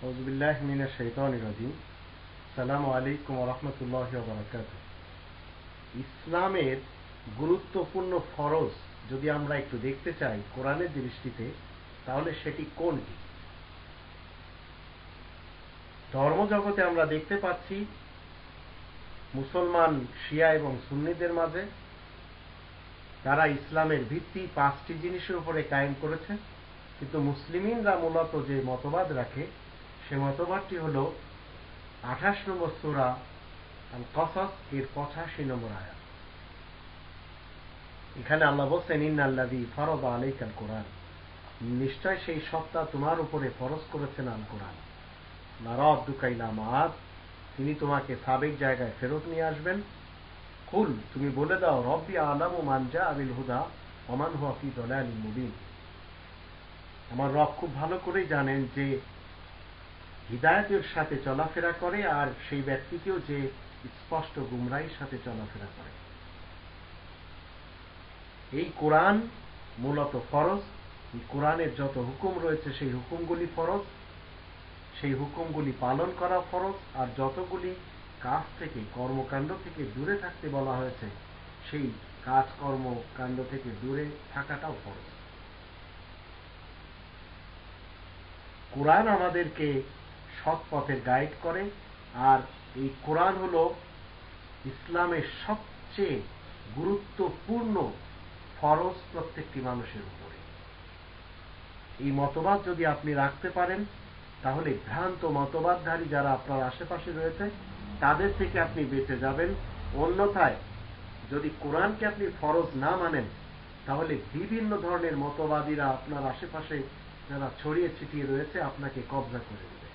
আউযুবিল্লাহি মিনাশ শাইতানির রাজিম। আসসালামু আলাইকুম ওয়া রাহমাতুল্লাহি ওয়া বারাকাতুহু। ইসলামের গুরুত্বপূর্ণ ফরজ যদি আমরা একটু দেখতে চাই কোরআনের দৃষ্টিতে, তাহলে সেটি কোনটি? ধর্মজগতে আমরা দেখতে পাচ্ছি মুসলমান, শিয়া এবং সুন্নিদের মাঝে তারা ইসলামের ভিত্তি 5টি জিনিসের উপরে কায়েম করেছে, কিন্তু মুসলিমিনরা মূলত যে মতবাদ রাখে সে মতবাদটি হল 28 নম্বর সূরা আল কসস এর 85 নম্বর আয়াত। এখানে আল্লাহ বলছেন, ইন্নাল্লাযী ফারাদা আলাইকাল কোরআন, নিশ্চয় সেই সত্তা তোমার উপরে ফরজ করেছেন আল কোরআন। লারাদ্দুকা ইলা মাআদ, তিনি তোমাকে সাবেক জায়গায় ফেরত নিয়ে আসবেন। কুল, তুমি বলে দাও, রব্বি আ'লামু মান জাআ বিল হুদা ওয়া মান হুয়া ফি দালালিন মুবিন, আমার রব খুব ভালো করেই জানেন যে হিদায়াতের সাথে চলাফেরা করে আর সেই ব্যক্তিকেও যে স্পষ্ট গুমরাহির সাথে চলাফেরা করে। এই কোরআন মূলত ফরজ। কোরআনের যত হুকুম রয়েছে সেই হুকুমগুলি ফরজ, সেই হুকুমগুলি পালন করা ফরজ। আর যতগুলি কাজ থেকে, কর্মকাণ্ড থেকে দূরে থাকতে বলা হয়েছে সেই কাজ কর্মকাণ্ড থেকে দূরে থাকাটাও ফরজ। কোরআন আমাদেরকে সৎ পথের গাইড করে, আর এই কোরআন হল ইসলামের সবচেয়ে গুরুত্বপূর্ণ ফরজ প্রত্যেকটি মানুষের উপরে। এই মতবাদ যদি আপনি রাখতে পারেন, তাহলে ভ্রান্ত মতবাদধারী যারা আপনার আশেপাশে রয়েছে তাদের থেকে আপনি বেঁচে যাবেন। অন্যথায় যদি কোরআনকে আপনি ফরজ না মানেন, তাহলে বিভিন্ন ধরনের মতবাদীরা আপনার আশেপাশে যারা ছড়িয়ে ছিটিয়ে রয়েছে আপনাকে কবজা করে দেবে।